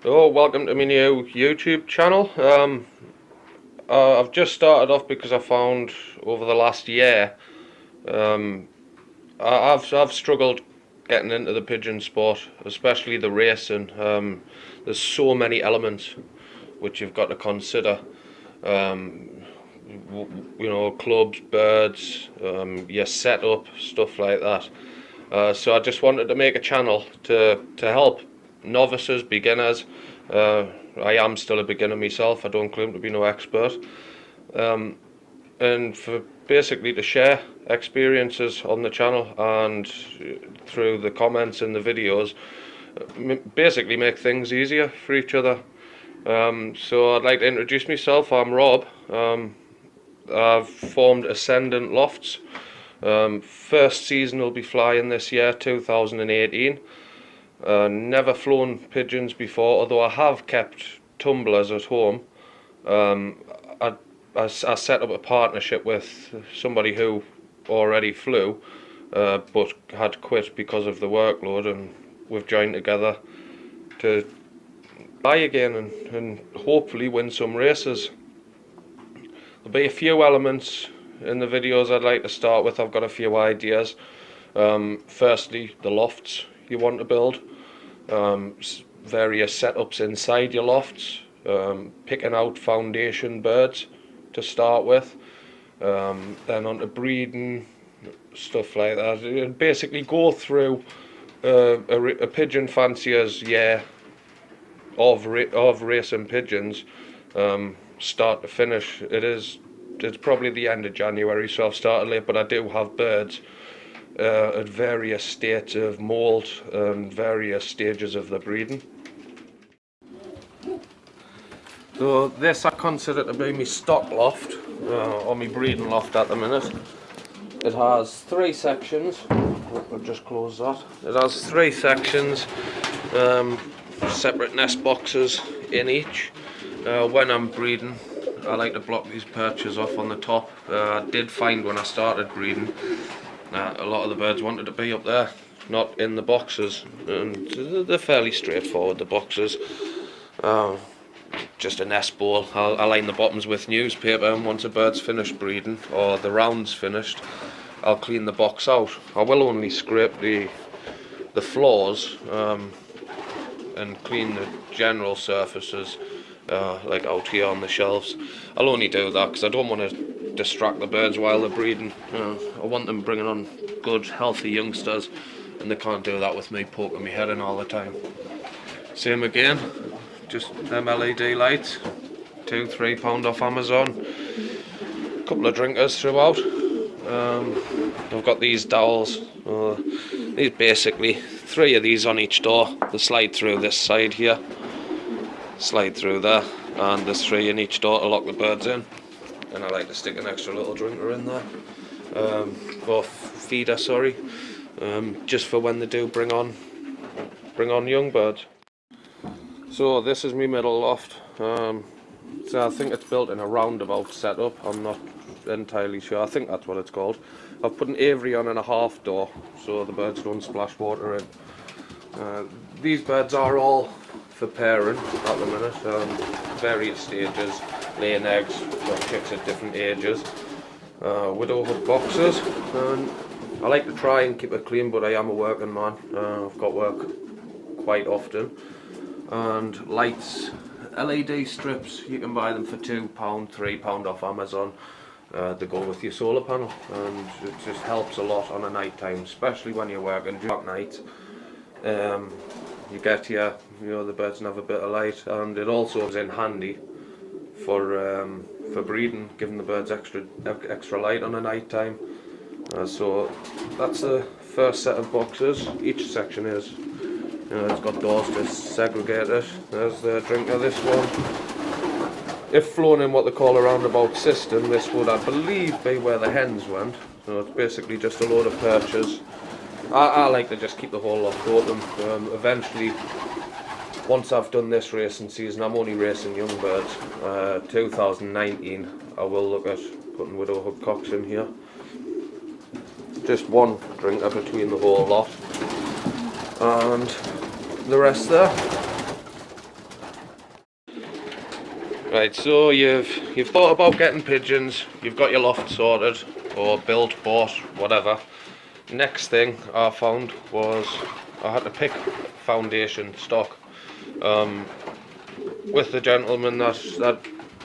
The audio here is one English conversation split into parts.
Oh, welcome to my new YouTube channel. I've just started off because I found over the last year I've struggled getting into the pigeon sport, especially the racing. There's so many elements which you've got to consider. Clubs, birds, your setup, stuff like that. So I just wanted to make a channel to help novices, beginners. I am still a beginner myself. I don't claim to be no expert. And for basically to share experiences on the channel and through the comments in the videos, basically make things easier for each other. So I'd like to introduce myself. I'm Rob. I've formed Ascendant Lofts. First season will be flying this year, 2018. Never flown pigeons before, although I have kept tumblers at home. I set up a partnership with somebody who already flew, but had quit because of the workload, and we've joined together to fly again and hopefully win some races. There'll be a few elements in the videos I'd like to start with. I've got a few ideas. Firstly, the lofts you want to build, various setups inside your lofts, picking out foundation birds to start with, then on to breeding, stuff like that. And basically go through a pigeon fancier's year of racing pigeons, start to finish. It's probably the end of January, so I've started late, but I do have birds at various states of moult and various stages of the breeding. So this I consider to be my stock loft, or my breeding loft at the minute. It has three sections. I'll just close that. It has three sections, separate nest boxes in each. When I'm breeding, I like to block these perches off on the top. I did find when I started breeding, a lot of the birds wanted to be up there, not in the boxes, and they're fairly straightforward, the boxes. Just a nest bowl. I'll line the bottoms with newspaper, and once a bird's finished breeding or the round's finished, I'll clean the box out. I will only scrape the floors and clean the general surfaces, like out here on the shelves. I'll only do that because I don't want to distract the birds while they're breeding. I want them bringing on good, healthy youngsters, and they can't do that with me poking my head in all the time. Same again. Just them LED lights, £2-3 off Amazon. A couple of drinkers throughout. I've got these dowels. These basically, three of these on each door. They slide through this side here, slide through there, and there's three in each door to lock the birds in. And I like to stick an extra little drinker in there, or feeder, sorry, just for when they do bring on young birds. So this is my middle loft. So I think it's built in a roundabout setup. I'm not entirely sure. I think that's what it's called. I've put an aviary on and a half door so the birds don't splash water in. These birds are all for pairing at the minute. Various stages, laying eggs, got chicks at different ages. Widow hook boxes. And I like to try and keep it clean, but I am a working man. I've got work quite often. And lights, LED strips, you can buy them for £2, £3 off Amazon. They go with your solar panel, and it just helps a lot on a night time, especially when you're working dark nights. You get here, the birds have a bit of light, and it also is in handy for breeding, giving the birds extra light on a night time. So that's the first set of boxes. Each section is. It's got doors to segregate it. There's the drinker, this one. If flown in what they call a roundabout system, this would, I believe, be where the hens went. So it's basically just a load of perches. I like to just keep the whole lot open. Eventually, once I've done this racing season, I'm only racing young birds. 2019, I will look at putting widow hook cocks in here. Just one drinker between the whole lot. And the rest there. Right, so you've thought about getting pigeons, you've got your loft sorted, or built, bought, whatever. Next thing I found was I had to pick foundation stock. With the gentleman that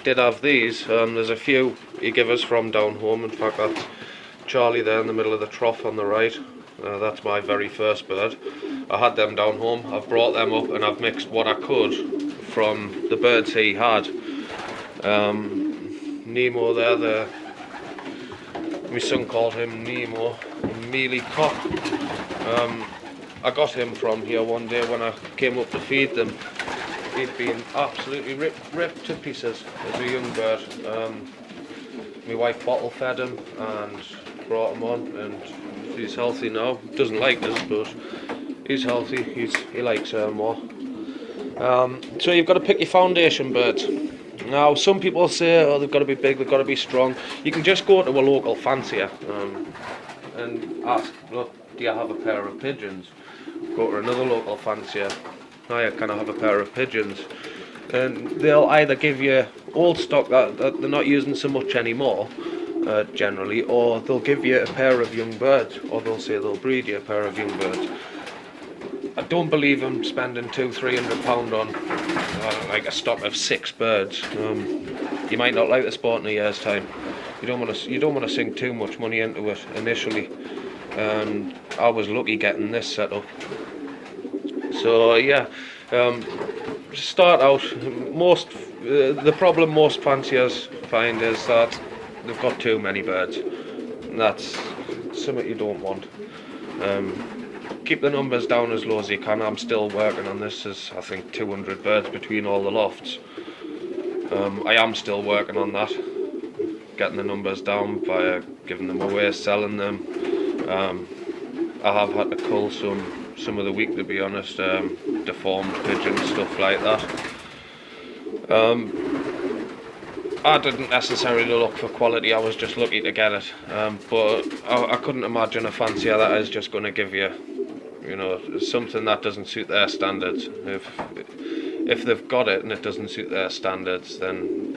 did have these, there's a few he gave us from down home. In fact, that's Charlie there in the middle of the trough on the right. That's my very first bird. I had them down home, I've brought them up and I've mixed what I could from the birds he had. Nemo there, my son called him Nemo, mealy cock. I got him from here one day when I came up to feed them. He'd been absolutely ripped to pieces as a young bird. My wife bottle fed him and brought him on, and he's healthy now. Doesn't like us, but he's healthy. He likes her more. So you've got to pick your foundation birds. Now, some people say, oh, they've got to be big, they've got to be strong. You can just go to a local fancier and ask, look, do you have a pair of pigeons? Go to another local fancier. Hiya, can I have a pair of pigeons? And they'll either give you old stock that they're not using so much anymore, generally, or they'll give you a pair of young birds, or they'll say they'll breed you a pair of young birds. I don't believe I'm spending £200-300 on like a stock of 6 birds. You might not like the sport in a year's time. You don't want to sink too much money into it initially. And I was lucky getting this set up. So yeah, start out. The problem most fanciers find is that they've got too many birds, and that's something you don't want. Keep the numbers down as low as you can. I'm still working on this. There's, I think, 200 birds between all the lofts. I am still working on that, getting the numbers down by giving them away, selling them. I have had to cull some of the week, to be honest, deformed pigeons, stuff like that. I didn't necessarily look for quality, I was just lucky to get it. But I couldn't imagine a fancier that is just going to give you, something that doesn't suit their standards. If they've got it and it doesn't suit their standards, then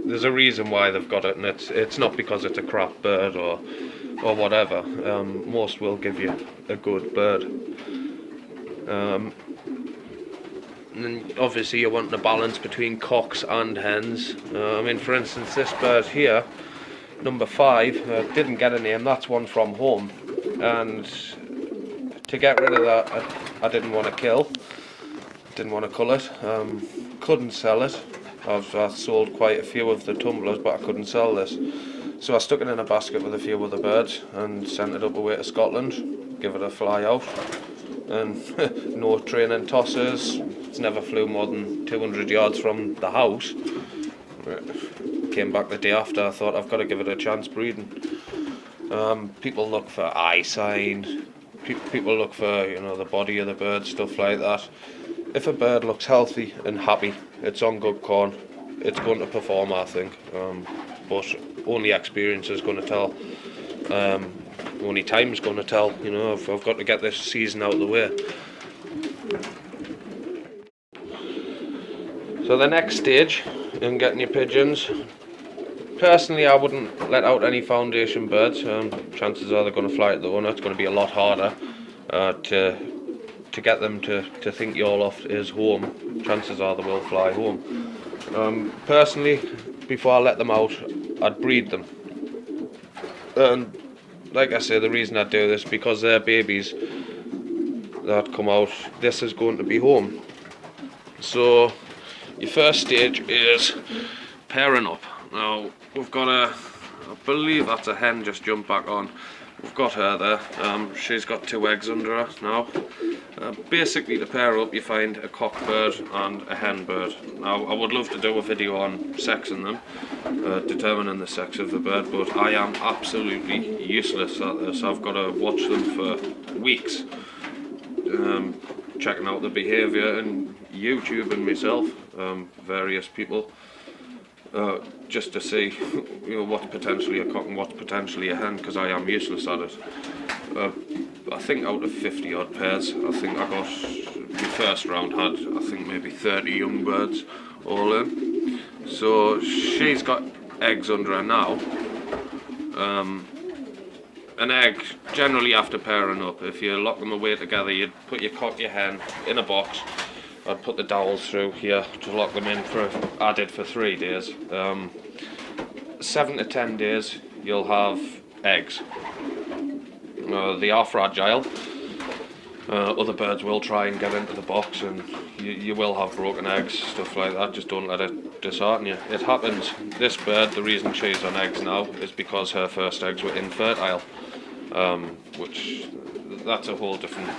there's a reason why they've got it, and it's not because it's a crap bird or whatever. Most will give you a good bird. And then obviously you want the balance between cocks and hens. For instance, this bird here, number 5, didn't get a name. That's one from home, and to get rid of that, I didn't want to kill, didn't want to cull it, couldn't sell it. I've sold quite a few of the tumblers, but I couldn't sell this. So I stuck it in a basket with a few other birds and sent it up away to Scotland, give it a fly out, and no training tosses. It's never flew more than 200 yards from the house. Came back the day after. I thought, I've got to give it a chance breeding. People look for eye sign, people look for the body of the bird, stuff like that. If a bird looks healthy and happy, it's on good corn, it's going to perform, I think. But only experience is going to tell. Only time's going to tell. I've got to get this season out of the way. So the next stage in getting your pigeons, personally I wouldn't let out any foundation birds. Chances are they're going to fly at the owner. It's going to be a lot harder to get them to think your loft is home. Chances are they will fly home. Personally, before I let them out, I'd breed them. And like I say, the reason I do this, because they're babies that come out, this is going to be home. So your first stage is pairing up. Now we've got I believe that's a hen just jumped back on. We've got her there. She's got 2 eggs under her now. Basically, to pair up, you find a cock bird and a hen bird. Now, I would love to do a video on sexing them, determining the sex of the bird, but I am absolutely useless at this. I've got to watch them for weeks, checking out the behaviour, and YouTubing myself, various people, just to see what's potentially a cock and what's potentially a hen, because I am useless at it. I think out of 50 odd pairs, I think I got, my first round had, I think maybe 30 young birds, all in. So she's got eggs under her now. An egg, generally after pairing up, if you lock them away together, you'd put your cock, your hen in a box. I'd put the dowels through here to lock them in I did for 3 days. 7 to 10 days you'll have eggs. They are fragile. Other birds will try and get into the box, and you will have broken eggs, stuff like that. Just don't let it dishearten you. It happens. This bird, the reason she's on eggs now is because her first eggs were infertile, which that's a whole different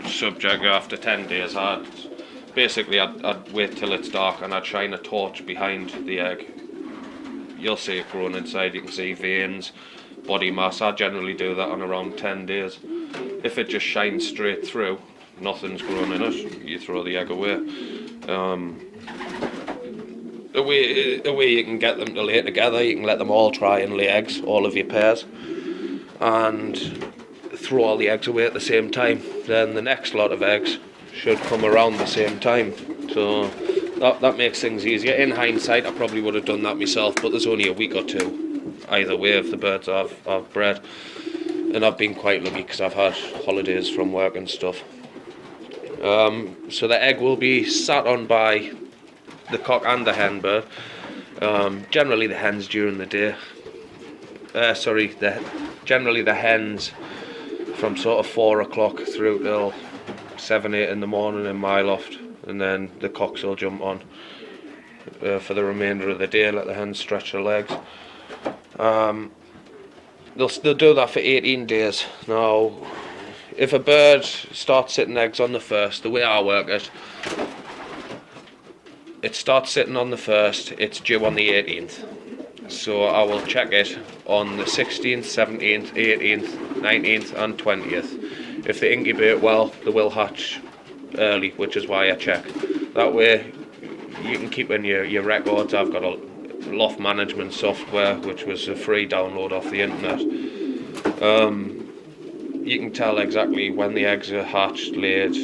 subject. After 10 days, I'd wait till it's dark and I'd shine a torch behind the egg. You'll see it growing inside. You can see veins, body mass. I generally do that on around 10 days. If it just shines straight through, nothing's growing in it, you throw the egg away. The way you can get them to lay together, you can let them all try and lay eggs, all of your pairs, and throw all the eggs away at the same time. Then the next lot of eggs should come around the same time. So that makes things easier. In hindsight, I probably would have done that myself, but there's only a week or two either way if the birds I've bred. And I've been quite lucky because I've had holidays from work and stuff. So the egg will be sat on by the cock and the hen bird. Generally the hens during the day. Generally the hens from sort of 4 o'clock through till 7, 8 in the morning in my loft, and then the cocks will jump on for the remainder of the day, let the hens stretch their legs. They'll do that for 18 days. Now, if a bird starts sitting eggs on the 1st, the way I work it starts sitting on the 1st, it's due on the 18th. So I will check it on the 16th, 17th, 18th, 19th and 20th. If they incubate well, they will hatch early, which is why I check. That way you can keep in your records. I've got a Loft management software, which was a free download off the internet. You can tell exactly when the eggs are hatched, laid,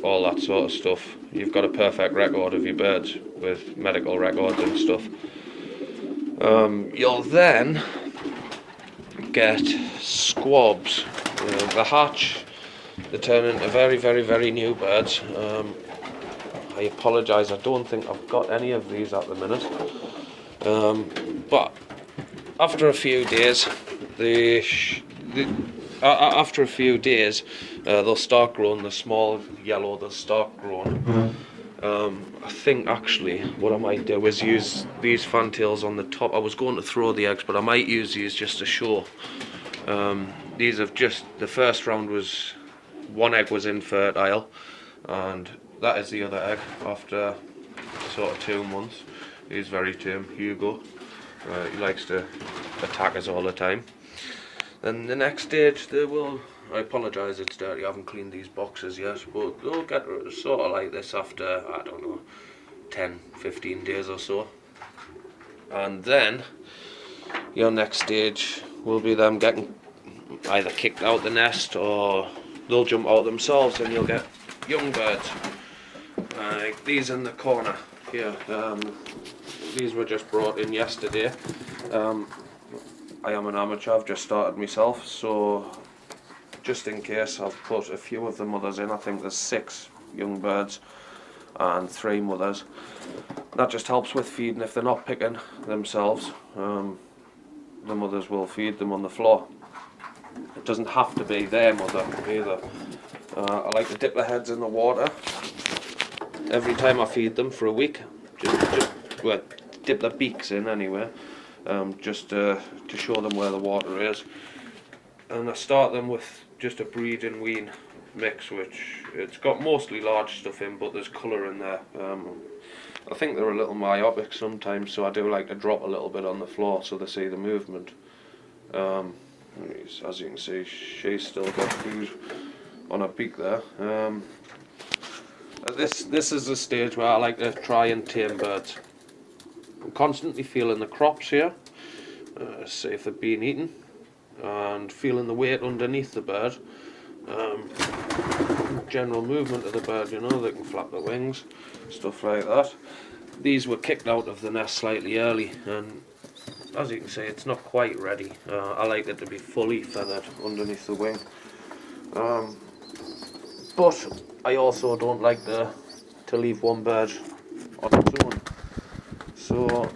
all that sort of stuff. You've got a perfect record of your birds with medical records and stuff. You'll then get squabs. The hatch, they turn into very, very, very new birds. I apologise, I don't think I've got any of these at the minute. But after a few days, they'll start growing. The small yellow, they'll start growing. I think actually what I might do is use these fantails on the top. I was going to throw the eggs, but I might use these just to show. These have just, the first round was, one egg was infertile, and that is the other egg after sort of 2 months. He's very tame, Hugo. He likes to attack us all the time. Then the next stage, they will, I apologise it's dirty, I haven't cleaned these boxes yet, but they'll get sort of like this after, I don't know, 10, 15 days or so. And then your next stage will be them getting either kicked out the nest, or they'll jump out themselves and you'll get young birds. Like these in the corner here. These were just brought in yesterday. I am an amateur, I've just started myself, so just in case I've put a few of the mothers in. I think there's 6 young birds and 3 mothers. That just helps with feeding. If they're not picking themselves, the mothers will feed them on the floor. It doesn't have to be their mother either. I like to dip their heads in the water every time I feed them for a week. Well, dip their beaks in anyway, just to show them where the water is. And I start them with just a breed and wean mix, which it's got mostly large stuff in, but there's colour in there. I think they're a little myopic sometimes, so I do like to drop a little bit on the floor so they see the movement. As you can see, she's still got food on her beak there. This is the stage where I like to try and tame birds. I'm constantly feeling the crops here, see if they're being eaten, and feeling the weight underneath the bird. General movement of the bird, you know, they can flap their wings, stuff like that. these were kicked out of the nest slightly early, and as you can see, it's not quite ready. I like it to be fully feathered underneath the wing. But I also don't like to leave one bird on its own. So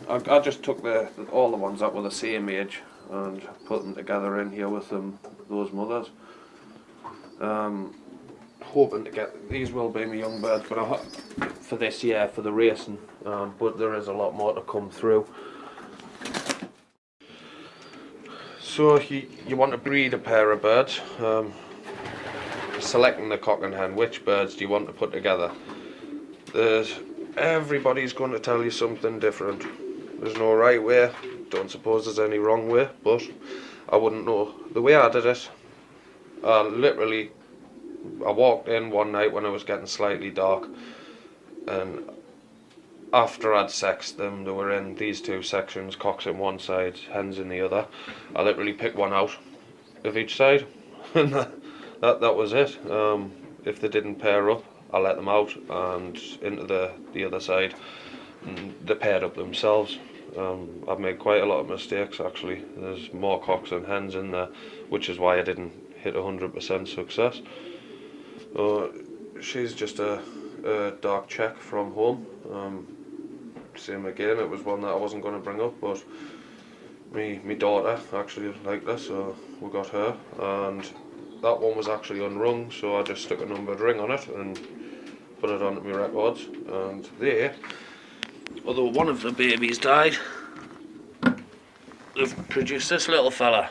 I just took all the ones that were the same age and put them together in here with those mothers. Hoping to get, these will be my young birds, but for this year, for the racing, but there is a lot more to come through. So you want to breed a pair of birds, selecting the cock and hen, which birds do you want to put together? Everybody's going to tell you something different. There's no right way, don't suppose there's any wrong way, but I wouldn't know. The way I did it, I walked in one night when it was getting slightly dark, and after I'd sexed them, they were in these two sections, cocks in one side, hens in the other. I literally picked one out of each side, and that was it. If they didn't pair up, I let them out and into the other side, and they paired up themselves. I've made quite a lot of mistakes actually. There's more cocks than hens in there, which is why I didn't hit 100% success. She's just a dark check from home. Same again, it was one that I wasn't going to bring up, but my daughter actually liked her, so we got her, and that one was actually unrung, so I just stuck a numbered ring on it and put it onto my records, and there, although one of the babies died, they've produced this little fella.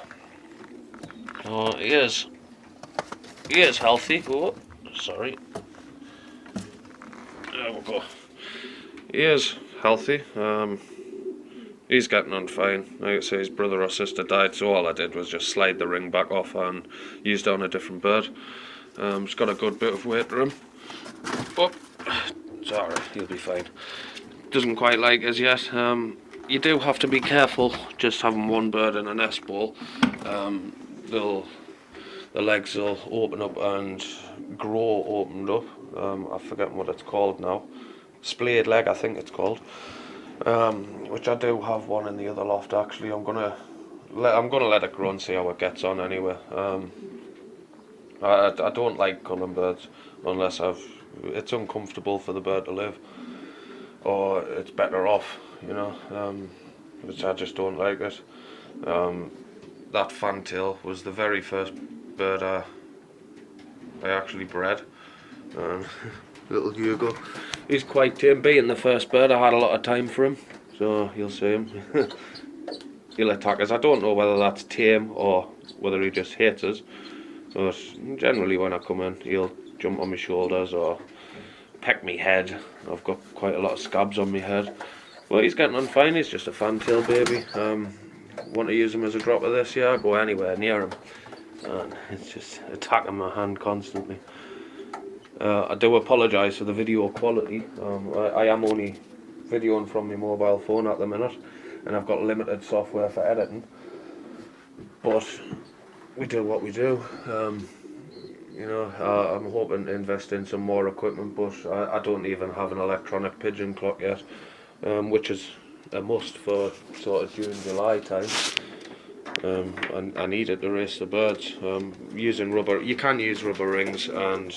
Oh, he is healthy. Oh, sorry. There we go. He is healthy. He's getting on fine. Like I say, his brother or sister died, so all I did was just slide the ring back off and used it on a different bird. He's got a good bit of weight to him, but it's alright, he'll be fine. Doesn't quite like us yet. You do have to be careful just having one bird in a nest ball. The legs will open up and grow opened up. I forget what it's called now. Splayed leg, I think it's called. Which I do have one in the other loft actually. I'm gonna let it grow and see how it gets on anyway. I don't like culling birds unless it's uncomfortable for the bird to live, or it's better off, you know. Which I just don't like it. That fantail was the very first bird I actually bred. Little Hugo. He's quite tame. Being the first bird, I had a lot of time for him, so you'll see him. He'll attack us. I don't know whether that's tame or whether he just hates us, but generally when I come in, he'll jump on my shoulders or peck me head. I've got quite a lot of scabs on my head. Well, he's getting on fine. He's just a fantail baby. Want to use him as a dropper this year? Go anywhere near him, and it's just attacking my hand constantly. I do apologise for the video quality. I am only videoing from my mobile phone at the minute, and I've got limited software for editing, but we do what we do. You know, I'm hoping to invest in some more equipment, but I don't even have an electronic pigeon clock yet, which is a must for sort of June, July time. And I need it to race the birds. Using rubber, you can use rubber rings and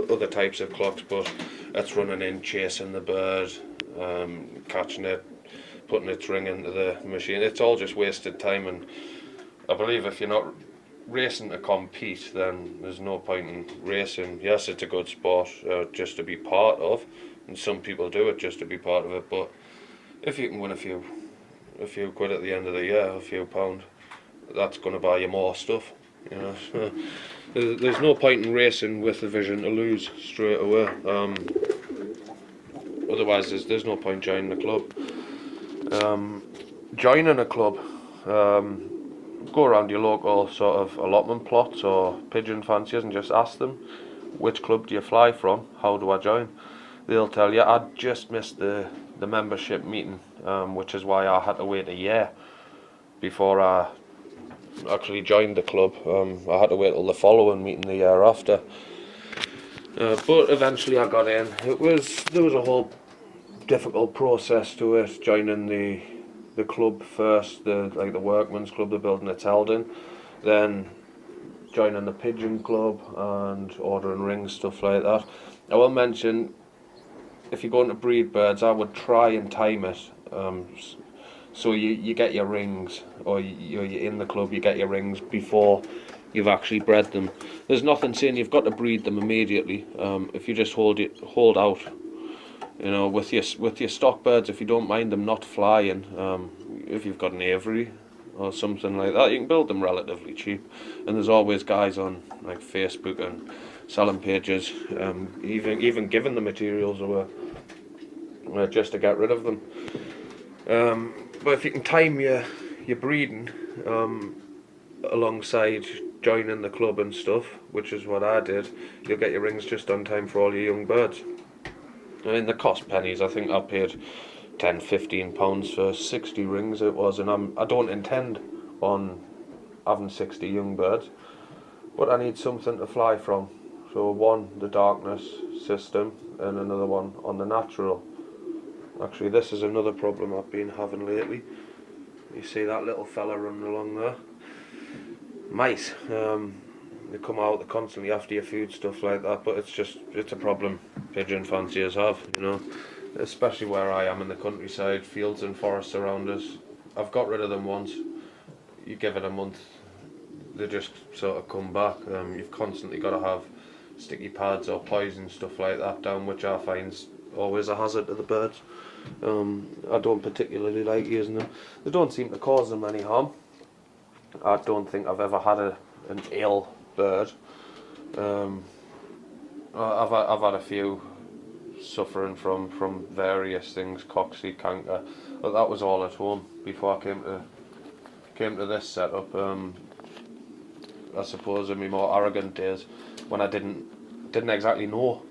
other types of clocks, but it's running in, chasing the bird, catching it, putting its ring into the machine. It's all just wasted time, and I believe if you're not racing to compete, then there's no point in racing. Yes, it's a good sport just to be part of, and some people do it just to be part of it, but if you can win a few quid at the end of the year, a few pound, that's going to buy you more stuff, you know. So there's no point in racing with the vision to lose straight away. Otherwise, there's no point joining the club. Joining a club, go around your local sort of allotment plots or pigeon fanciers and just ask them, which club do you fly from? How do I join? They'll tell you. I just missed the membership meeting, which is why I had to wait a year before I actually joined the club. I had to wait till the following meeting the year after, but eventually I got in. There was a whole difficult process to it, joining the club first, the workman's club, the building it's held in, then joining the Pigeon club and ordering rings, stuff like that. I will mention, if you're going to breed birds, I would try and time it, so you get your rings, or you're in the club, you get your rings before you've actually bred them. There's nothing saying you've got to breed them immediately. If you just hold out, you know, with your stock birds, if you don't mind them not flying, if you've got an aviary or something like that, you can build them relatively cheap. And there's always guys on like Facebook and selling pages, even giving the materials away just to get rid of them. But if you can time your breeding alongside joining the club and stuff, which is what I did, you'll get your rings just on time for all your young birds. I mean, they cost pennies. I think I paid £10-15 for 60 rings it was, and I don't intend on having 60 young birds, but I need something to fly from. So one, the darkness system, and another one on the natural. Actually, this is another problem I've been having lately. You see that little fella running along there? Mice. They come out, they're constantly after your food, stuff like that, but it's a problem pigeon fanciers have, you know, especially where I am in the countryside, fields and forests around us. I've got rid of them once. You give it a month, they just sort of come back. You've constantly got to have sticky pads or poison, stuff like that down, which I find's always a hazard to the birds. I don't particularly like using them. They don't seem to cause them any harm. I don't think I've ever had an ill bird. I've had a few suffering from various things, coxswain, canker, but that was all at home before I came to this setup. I suppose in my more arrogant days, when I didn't exactly know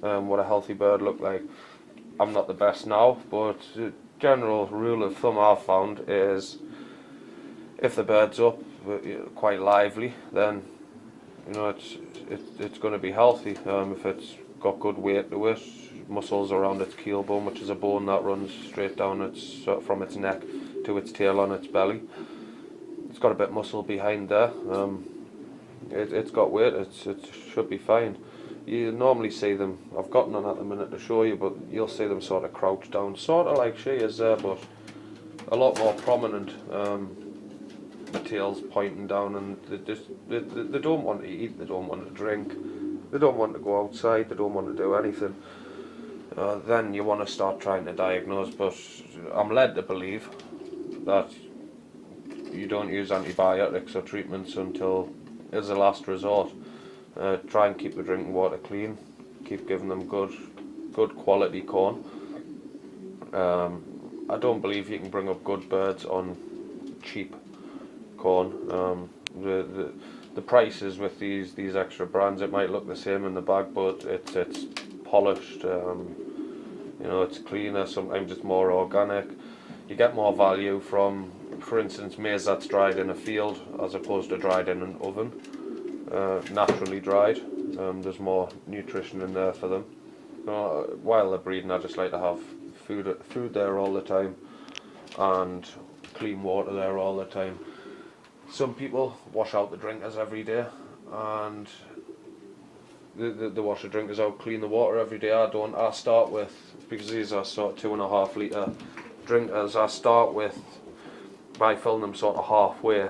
what a healthy bird looked like. I'm not the best now, but the general rule of thumb I've found is, if the bird's up quite lively, then you know it's going to be healthy. If it's got good weight to it, muscles around its keel bone, which is a bone that runs straight down from its neck to its tail on its belly. It's got a bit of muscle behind there. It's got weight. It should be fine. You normally see them, I've got none at the minute to show you, but you'll see them sort of crouched down, sort of like she is there, but a lot more prominent. The tail's pointing down, and they don't want to eat, they don't want to drink, they don't want to go outside, they don't want to do anything. Then you want to start trying to diagnose, but I'm led to believe that you don't use antibiotics or treatments until as a last resort. Try and keep the drinking water clean, keep giving them good quality corn. I don't believe you can bring up good birds on cheap corn. The prices with these extra brands, it might look the same in the bag, but it's polished. You know, it's cleaner. Sometimes it's more organic. You get more value from, for instance, maize that's dried in a field as opposed to dried in an oven. Naturally dried. There's more nutrition in there for them. While they're breeding, I just like to have food there all the time and clean water there all the time. Some people wash out the drinkers every day, and they wash the drinkers out, clean the water every day. I don't. I start with, because these are sort of 2.5 litre drinkers, I start with by filling them sort of halfway,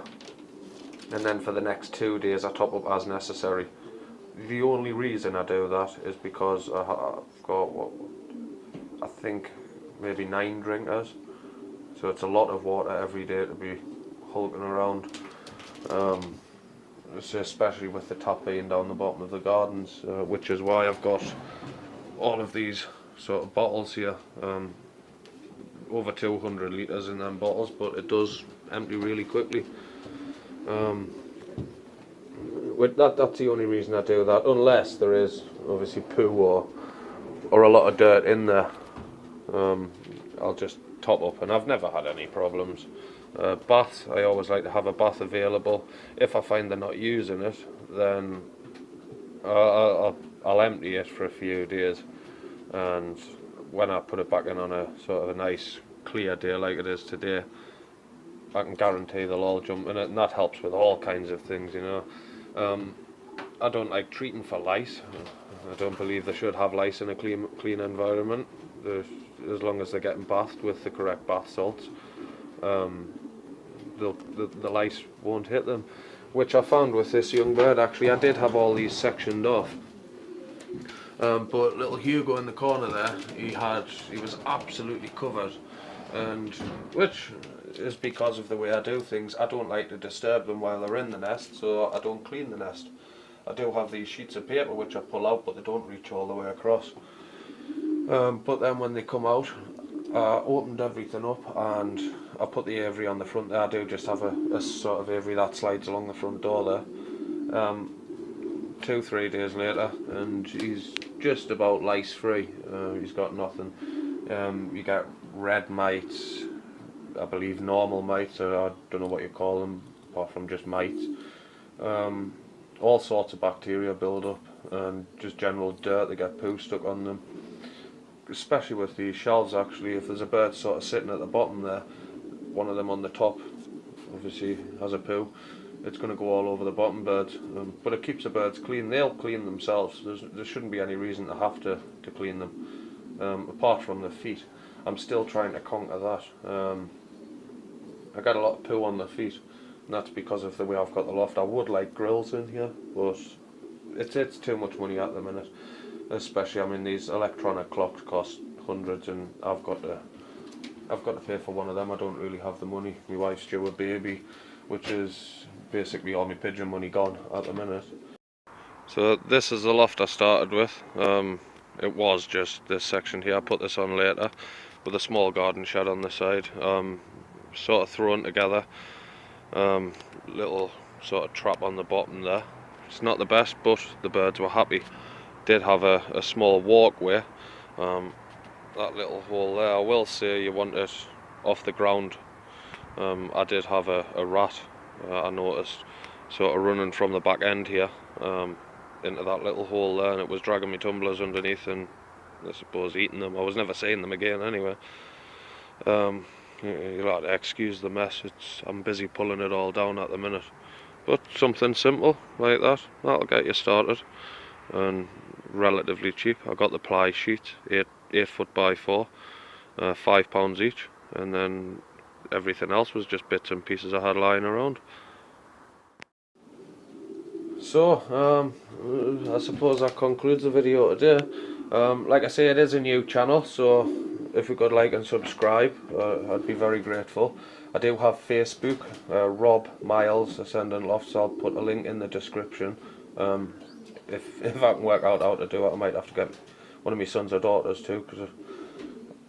and then for the next 2 days I top up as necessary. The only reason I do that is because I've got, I think maybe 9 drinkers, so it's a lot of water every day to be hulking around. Especially with the tap being down the bottom of the gardens, which is why I've got all of these sort of bottles here, over 200 litres in them bottles, but it does empty really quickly. That's the only reason I do that, unless there is obviously poo or a lot of dirt in there. I'll just top up, and I've never had any problems. Bath, I always like to have a bath available. If I find they're not using it, then I'll empty it for a few days, and when I put it back in on a sort of a nice clear day like it is today, I can guarantee they'll all jump in it, and that helps with all kinds of things, you know. I don't like treating for lice. I don't believe they should have lice in a clean environment. As long as they're getting bathed with the correct bath salts, the lice won't hit them. Which I found with this young bird. Actually, I did have all these sectioned off, but little Hugo in the corner there, he was absolutely covered, and which is because of the way I do things. I don't like to disturb them while they're in the nest, so I don't clean the nest. I do have these sheets of paper which I pull out, but they don't reach all the way across. But then when they come out, I opened everything up and I put the aviary on the front there. I do just have a sort of aviary that slides along the front door there. 2-3 days later, and he's just about lice free. He's got nothing. You get red mites, I believe normal mites, or I don't know what you call them apart from just mites. All sorts of bacteria build up, and just general dirt. They get poo stuck on them, especially with these shelves. Actually, if there's a bird sort of sitting at the bottom there, one of them on the top obviously has a poo, it's going to go all over the bottom birds. But it keeps the birds clean. They'll clean themselves. There shouldn't be any reason to have to clean them, apart from the feet. I'm still trying to conquer that. I got a lot of poo on the feet, and that's because of the way I've got the loft. I would like grills in here, but it's too much money at the minute. Especially, I mean, these electronic clocks cost hundreds, and I've got to pay for one of them. I don't really have the money. My wife's due a baby, which is basically all my pigeon money gone at the minute. So this is the loft I started with. It was just this section here. I put this on later with a small garden shed on the side, sort of thrown together. Little sort of trap on the bottom there. It's not the best, but the birds were happy. Did have a small walkway. That little hole there, I will say you want it off the ground. I did have a rat, I noticed, sort of running from the back end here into that little hole there, and it was dragging me tumblers underneath and I suppose eating them. I was never seeing them again anyway. You'll have to excuse the mess. I'm busy pulling it all down at the minute. But something simple like that'll get you started, and relatively cheap. I got the ply sheet, 8 foot by 4, £5 each, and then everything else was just bits and pieces I had lying around. So I suppose that concludes the video today. Like I say, it is a new channel, so if you could like and subscribe, I'd be very grateful. I do have Facebook, Rob Miles Ascendant Lofts. I'll put a link in the description. If I can work out how to do it, I might have to get one of my sons or daughters too, because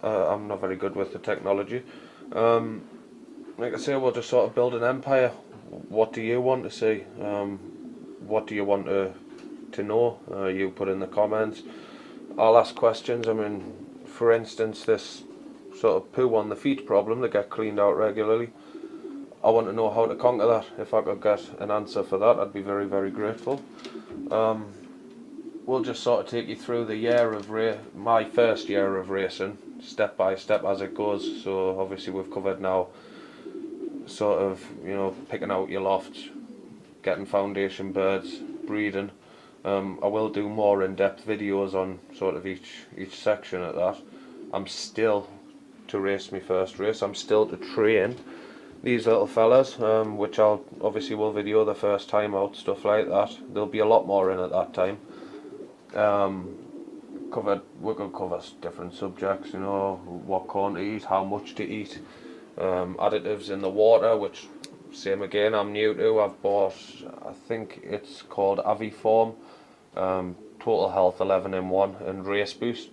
I'm not very good with the technology. Like I say, we'll just sort of build an empire. What do you want to see? What do you want to know? You put in the comments. I'll ask questions. I mean, for instance, this sort of poo on the feet problem that get cleaned out regularly, I want to know how to conquer that. If I could get an answer for that, I'd be very, very grateful. We'll just sort of take you through the year of my first year of racing, step by step as it goes. So obviously we've covered now sort of, you know, picking out your lofts, getting foundation birds, breeding. I will do more in-depth videos on sort of each section of that. I'm still to race my first race. I'm still to train these little fellas, which I'll obviously will video the first time out, stuff like that. There'll be a lot more in at that time. We're going to cover different subjects, you know, what corn to eat, how much to eat, additives in the water, which same again I'm new to. I've bought, I think it's called Aviform, Total Health 11 in 1 and Race Boost.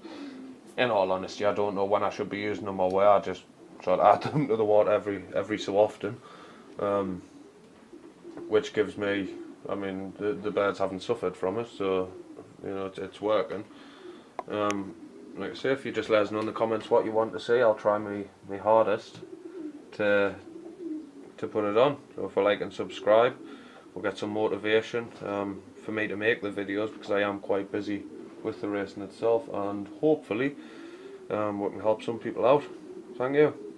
In all honesty, I don't know when I should be using them or where. I just sort of add them to the water every so often, which gives me, I mean, the birds haven't suffered from it, so you know it's working. Like I say, if you just let us know in the comments what you want to see, I'll try my hardest to put it on. So if you like and subscribe, we'll get some motivation for me to make the videos, because I am quite busy with the racing itself, and hopefully we can help some people out. Thank you.